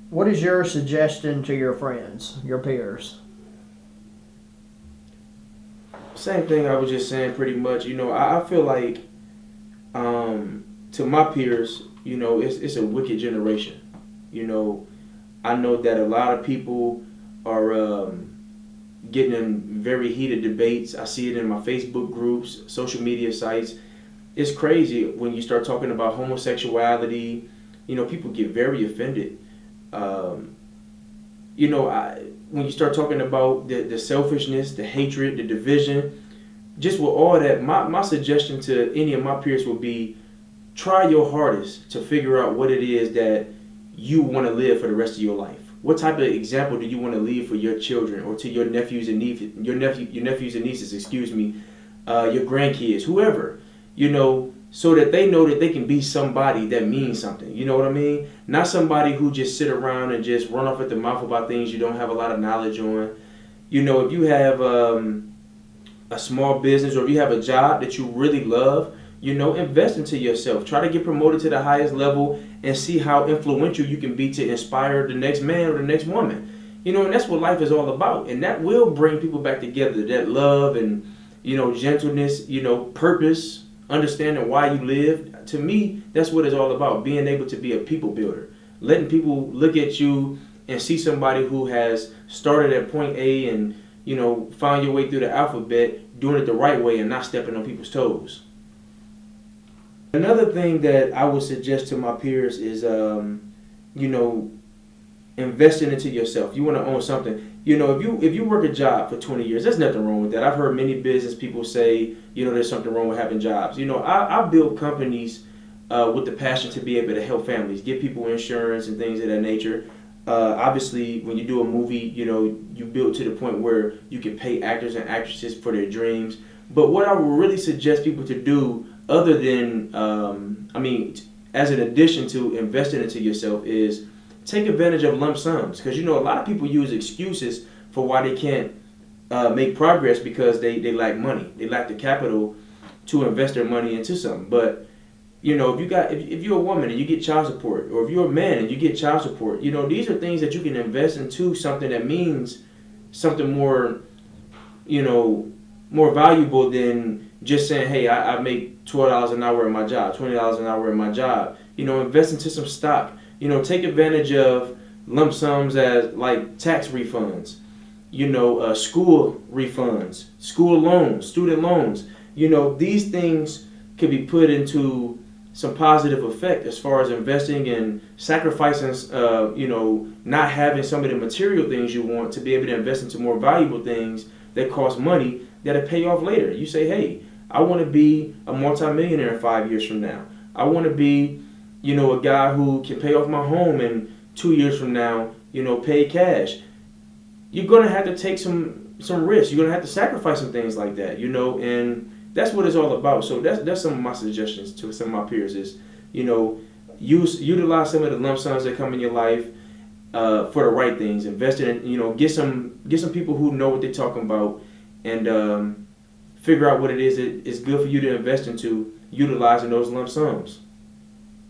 What is your suggestion to your friends, your peers? Same thing I was just saying, pretty much. I feel like, to my peers, it's a wicked generation. You know, I know that a lot of people are getting in very heated debates. I see it in my Facebook groups, social media sites. It's crazy when you start talking about homosexuality. People get very offended. Um, when you start talking about the selfishness, the hatred, the division, just with all that, my suggestion to any of my peers would be try your hardest to figure out what it is that you want to live for the rest of your life. What type of example do you want to leave for your children or to your nephews and nieces, your nephews and nieces, excuse me, your grandkids, whoever, so that they know that they can be somebody that means something. You know what I mean? Not somebody who just sit around and just run off at the mouth about things you don't have a lot of knowledge on. If you have a small business or if you have a job that you really love, invest into yourself. Try to get promoted to the highest level and see how influential you can be to inspire the next man or the next woman. And that's what life is all about. And that will bring people back together. That love and, gentleness, purpose, understanding why you live. To me, that's what it's all about. Being able to be a people builder. Letting people look at you and see somebody who has started at point A and, found your way through the alphabet, doing it the right way and not stepping on people's toes. Another thing that I would suggest to my peers is, investing into yourself. You want to own something. If you work a job for 20 years, there's nothing wrong with that. I've heard many business people say, there's something wrong with having jobs. I build companies with the passion to be able to help families, give people insurance and things of that nature. Obviously, when you do a movie, you build to the point where you can pay actors and actresses for their dreams. But what I would really suggest people to do, other than, as an addition to investing into yourself, is take advantage of lump sums. Because, a lot of people use excuses for why they can't make progress because they lack money. They lack the capital to invest their money into something. But, if you're a woman and you get child support, or if you're a man and you get child support, these are things that you can invest into something that means something more, more valuable than just saying, hey, I make $12 an hour in my job, $20 an hour in my job. Invest into some stock. Take advantage of lump sums as like tax refunds, school refunds, school loans, student loans. These things could be put into some positive effect as far as investing and sacrificing, not having some of the material things you want to be able to invest into more valuable things that cost money that'll pay off later. You say, hey, I want to be a multimillionaire 5 years from now. I want to be, a guy who can pay off my home and 2 years from now, pay cash. You're going to have to take some risks. You're going to have to sacrifice some things like that, and that's what it's all about. So that's some of my suggestions to some of my peers is, utilize some of the lump sums that come in your life for the right things. Invest in, get some people who know what they're talking about and figure out what it is that is good for you to invest into utilizing those lump sums.